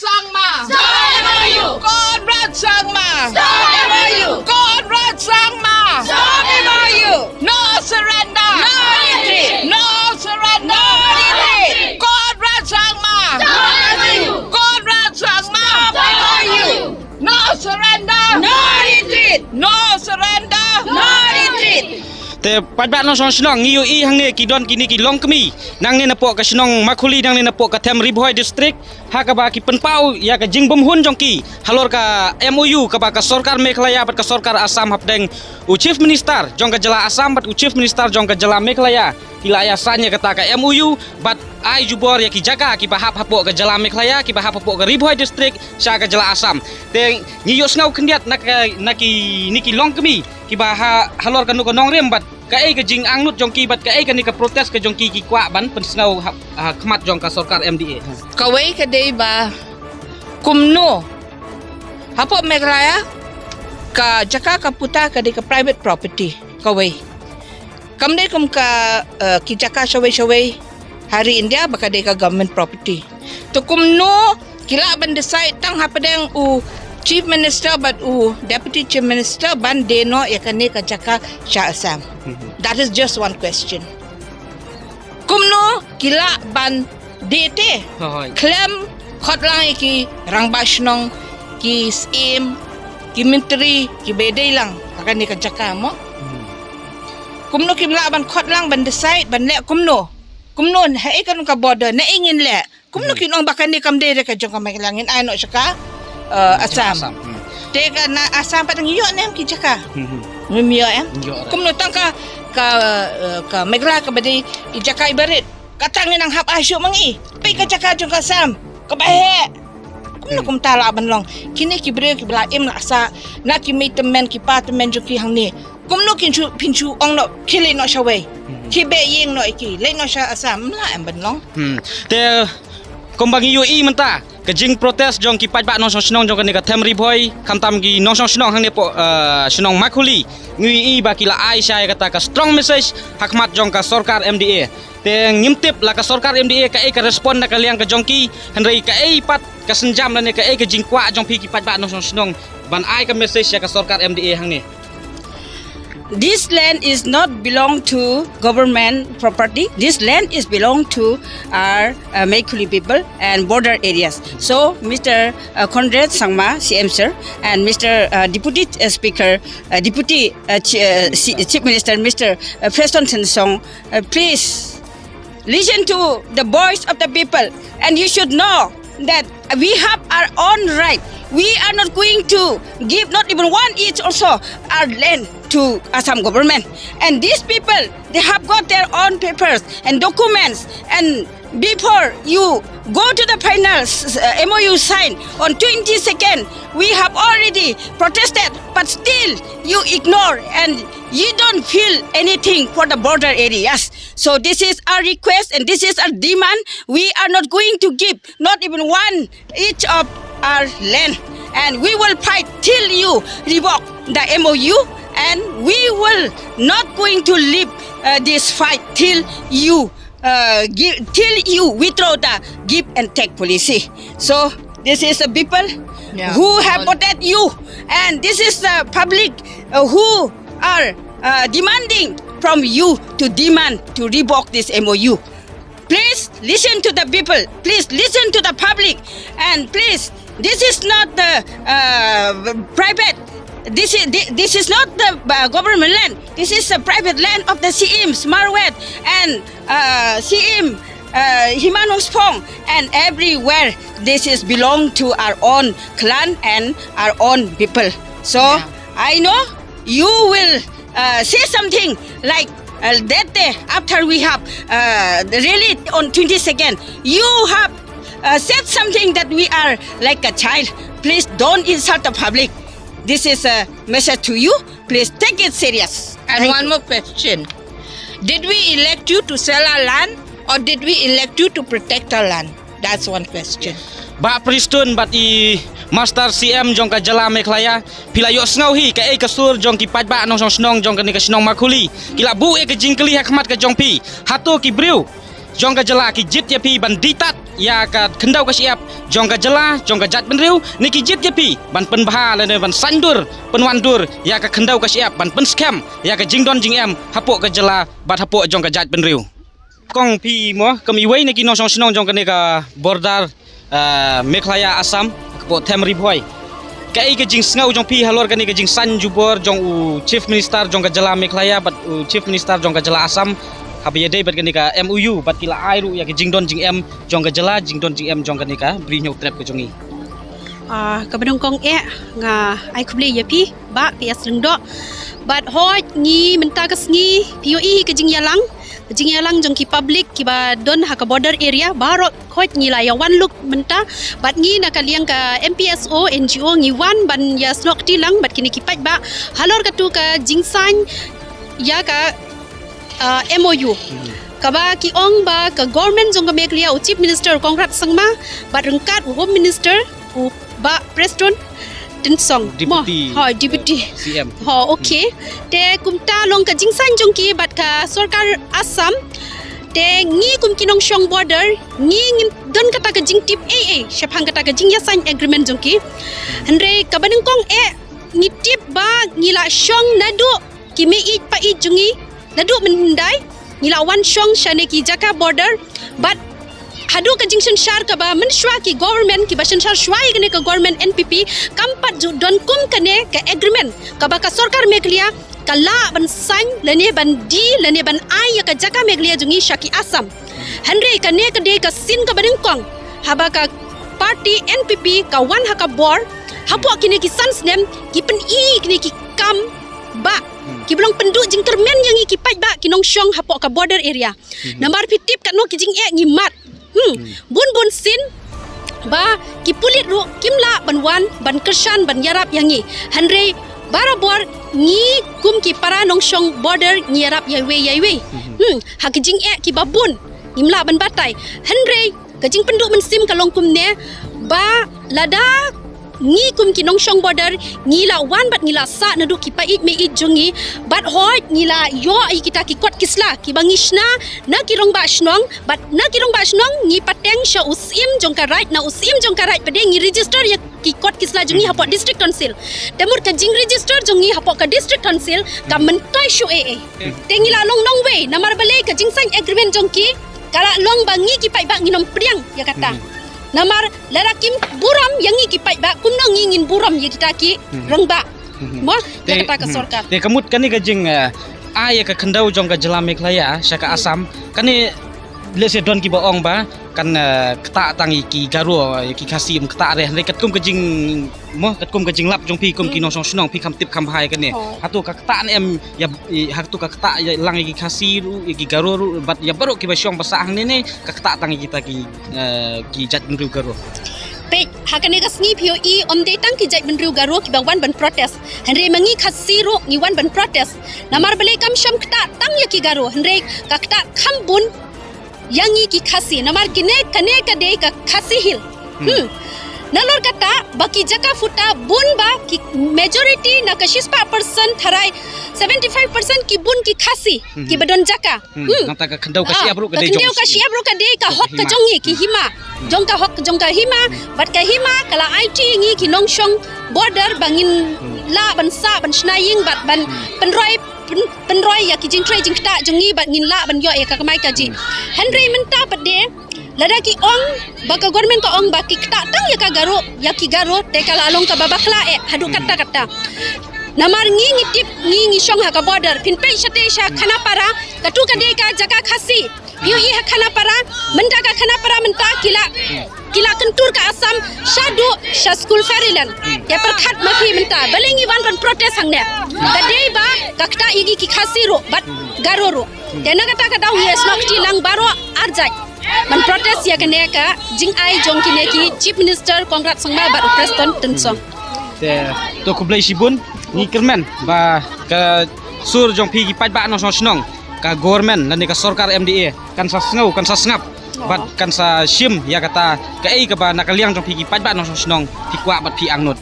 Sangma. Conrad Sangma. Conrad Sangma. No surrender. No retreat. No surrender. No retreat. Conrad Sangma. Conrad Sangma. No surrender. No retreat. No surrender. No retreat. แต่ปัจจุบันน้องชนองงิวอีหังเนี่ยกี่ดอนกี่นี่กี่ลงก็มีนางเนี่ยนปอกกับชนองมาคุลีนางเนี่ยนปอกกับเทมริบอยดิสตริกหากบากิเป็นเป้าอยากกับจิงบมหุ่นจงกีฮัลโหลกับ MOU กับบากับสรการเมฆลายาบัดกับสรการอาสามหับแดงอุชิฟมินิสเตอร์จงกับจลาอาสามบัดอุชิฟมินิสเตอร์จงกับจลาเมฆลายากิลายาสัญญากับตากับ MOU บัดไอจูบอร์อยากกิจักากิบาฮับฮับปอกกับจลาเมฆลายากิบาฮับฮับปอกกับริบอยดิสตริกชากับจลาอาสามแต่นิยสเงาขึ้นเดียดนักนี่กี่ลงก็มีกิบาฮัลโหลกับนุกน้องเรียมบัดcái cái jing ang nut jongki bat cái ni ka protest ka jongki ki kwa ban pensnau khmat jong ka sarkar MDA kawai kadai ba kumno hapo meglaya ka jaka ka puta kadai ka private property kawai kamdai kum ka ki jaka shawai hari India bakadai ka government property to kumno kila ban decide tang hapadeng u Chief Minister but Deputy Chief Minister ban deno yakane ka jaka sha Assam. That is just one question. Kumno kila ban dete claim khotlang ki rangbashnong ki sim ki menteri ki bedai lang yakane ka jaka mo. Kumno kimla ban khotlang ban decide ban le kumno hai kan ka border na ingin le kumno kinong bakane kamde ka jong ka mailangin ay no saka Assam. Teka na Assam patang iyo nem ki jaka. Ngimiyo em. Kumno tang ka megla ka badi i jaka ibarit. Katangin ang hap asyo mangi. Pai ka jaka jong ka Assam. Ka bahe. Kumno kum tala ban long. Kini ki bre ki bla im la sa na ki metemen ki patemen jong ki hang ni. Kumno kinchu pinchu ong no kili no shaway. Ki be ying no iki. Le no sha Assam la em ban long. Te kombang iyo i menta ke jing protest jong ki paitbah nong snong jong ka them riboy khamtam gi nong snong hang ne po snong makuli ngui i ba kila aisha kata ka strong message hakmat jong ka sarkar MDA te ngimtip la ka sarkar MDA ka ka respond na ka liang ka jong ki hanrei ka pat ka senjam la ne ka jing kwa jong pi ki paitbah nong snong ban ai ka message ya ka sarkar MDA hang ne. This land is not belong to government property. This land is belong to our Mekhuli people and border areas. So, Mr. Conrad Sangma, CM sir, and Mr. Deputy Speaker, Deputy Chief Minister, Mr. Prestone Conrad, please listen to the voice of the people, and you should know that we have our own right. We are not going to give not even 1 inch also our land to Assam government. And these people, they have got their own papers and documents. And before you go to the final MOU sign on 22nd, we have already protested, but still you ignore and you don't feel anything for the border areas. So this is our request and this is our demand. We are not going to give not even 1 inch of our land, and we will fight till you revoke the MOU, and we will not going to leave this fight till you withdraw the give and take policy. So this is the people who have voted you, and this is the public who are demanding from you to demand to revoke this MOU. Please listen to the people. Please listen to the public, and please. This is not the private. This is not the government land. This is a private land of the CM Marwet and CM Himanungspong, and everywhere. This is belong to our own clan and our own people. So I know you will say something like. That day after we have really on 22nd, you have said something that we are like a child. Please don't insult the public. This is a message to you. Please take it serious. And one more question. Did we elect you to sell our land, or did we elect you to protect our land? That's one question. Bah Prestone bat i Master CM jong ka jala meklaya pila yo snau hi ka kasur jong ki paitbah nong snong jong ka ni ka snong makuli kila bu ka jing kli hakmat ka jong pi hato ki brew jong ka jala ki jied iaphi ban ditat ya ka khyndew ka shyiap jong ka jylla jong ka Jaitbynriew niki jied yapi ban penbah le ban sandur penwandur ya ka khyndew ka shyiap ban penskem ya ka jing jing hapok ka jylla bat hapok jong ka Jaitbynriew kong pi mo kami wei niki nong song jong ka ne ka border Meghalaya Assam ko them ribhoi kai ke jing snau jong pi halor kani ke jing san jubor jong u chief minister jong ka jylla Meghalaya bat chief minister jong ka jylla Assam habia day bat kani ka MOU bat kila airu ya ke jing jong ka jylla jing jong kani ka bri nyau trap ke jongi kabadong kong nga ai kuble yapi ba PS lengdo bat hoj ngi menta kas ngi POE ke jing yalang jong ki public ki ba don ha ka border area baroh khoj ngi la ya wan look menta bat ngi na ka liang ka MPSO NGO ngi wan ban ya snok ti lang bat kini ki paitbah halor ka tu ka jing san ya ka MOU kaba ki ong ba ka government jong ka Meghalaya chief minister Conrad sangma bat rengkat home minister Bah Prestone Deputy CM okay te kumta long ka jingsan jong ki bat ka sarkar Assam te ngi kum kinong shong border ngi don kata ka jing tip AA shapang kata ka jing yasan agreement jong ki andre ka banung kong ngi tip ba ngi la shong nadu ki me it pa it jongi nadu mendai ngi la wan shong shane ki jaka border but haduh ka jing shar ka ba menshwa ki government ki ba shar shwai kene ka government NPP kampat ju don kum kene ka agreement ka ba ka sarkar Meghalaya kala ban sang lene ban di lene ban ai ka jaka Meghalaya jungi shaki Assam hanre kane ka de ka sin ka baning kong haba ka party NPP ka wan ha ka bor hapo kine ki sans nem ki pen I kine ki kam ba ki belong penduk jing termen yang ki paitbah ki nong shong hapo ka border area nambar pitip kat no ki jing ngi mat bun sin ba ki pulit ru kimla ban wan ban kersan ban yarap yangi hanre barabor ngi kum ki para nong shong border ngi yarap yaiwe ha ki jing ki babun ngimla ban batai hanre ka jing penduk men sim kalong kum ne ba lada ngi kum ki nong shong border ngi la wan bat ngi la sa nadu ki pait me it jongi bat hoj ngi la yo ai kita ki kot kisla ki bangishna na ki rong ba shnong bat na ki rong ba shnong ngi pateng sha usim jong ka right na usim jong ka right pade ngi register ya ki kot kisla jongi hapo district council temur ka jing register jongi hapo ka district council ka mentai shu tengi la long nong we namar bale ka jing sang agreement jongki kala long bangi ki paitbah ngi nom priang ya kata namar larakim buram yang ki paitbah kumno ngingin buram ye kita ki rengba mo ya kata ka sarkar te kamut kani ka jing ai ka khyndew jong ka jylla Meghalaya shaka Assam kani lese don ki baong ba kan kata tangi ki garo ki kasim kata re kat kum ka jing mo kat kum ka jing lap jong pi kum ki no song snong pi kam tip kam hai kan ne hatu ka kata em ya hatu ka kata lang ki khasiru ki garo bat ya baroh ki ba shong basang ne ka kata tangi kita ki Jaitbynriew garo pe hakane ka sngi POE om de tang ki Jaitbynriew garo ki bangwan ban protest henre mangi khasiru ngi wan ban protest namar bale kam sham kata tang ya ki garo henre ka kata khambun yangi ki khasi namar kine kane ka de ka khasi hil nalor kata baki jaka futa bun ba ki majority na ka 60% tharai 75% ki bun ki khasi ki badon jaka nata ka khyndew ka shyiap ru ka de khyndew ka shyiap ru ka de ka hok ka jongi ki hima jong ka hok jong ka hima bat ka hima kala IT ngi ki nong shong border bangin la ban sa ban snaying bat ban penroi ya ki jing trai jing ta jongi bat ngin la ban yo ya ka kamai ka ji henry menta pade lada ki ong baka government ka ong baki kta tang ya ka garo ya ki garo te kala along ka babakla haduh kata namar ngi tip ngi shong ha ka border pin pe shate sha khana para katu ka de ka jaka khasi POE ha khana para menda ka khana para menta kila kentur ka Assam shadu sha school fairyland ya per khat mafi menta balengi wan ban protest hang ne ka de ba kakta igi ki khasi ro bat garo ro tena kata ka daw yes nok ti lang baroh arjai man protest ya kene ka jing ai jong kine ki chief minister Conrad sangma Bah Prestone tensong te to kublai sibun ni kermen ba ka sur jong pi ki paitbah no snong ka government nan ka sarkar MDA kan sa snau kan sa snap bat kan sa shim ya kata ka ei ka ba nakaliang jong pi ki paitbah no snong pi kwa bat pi angnut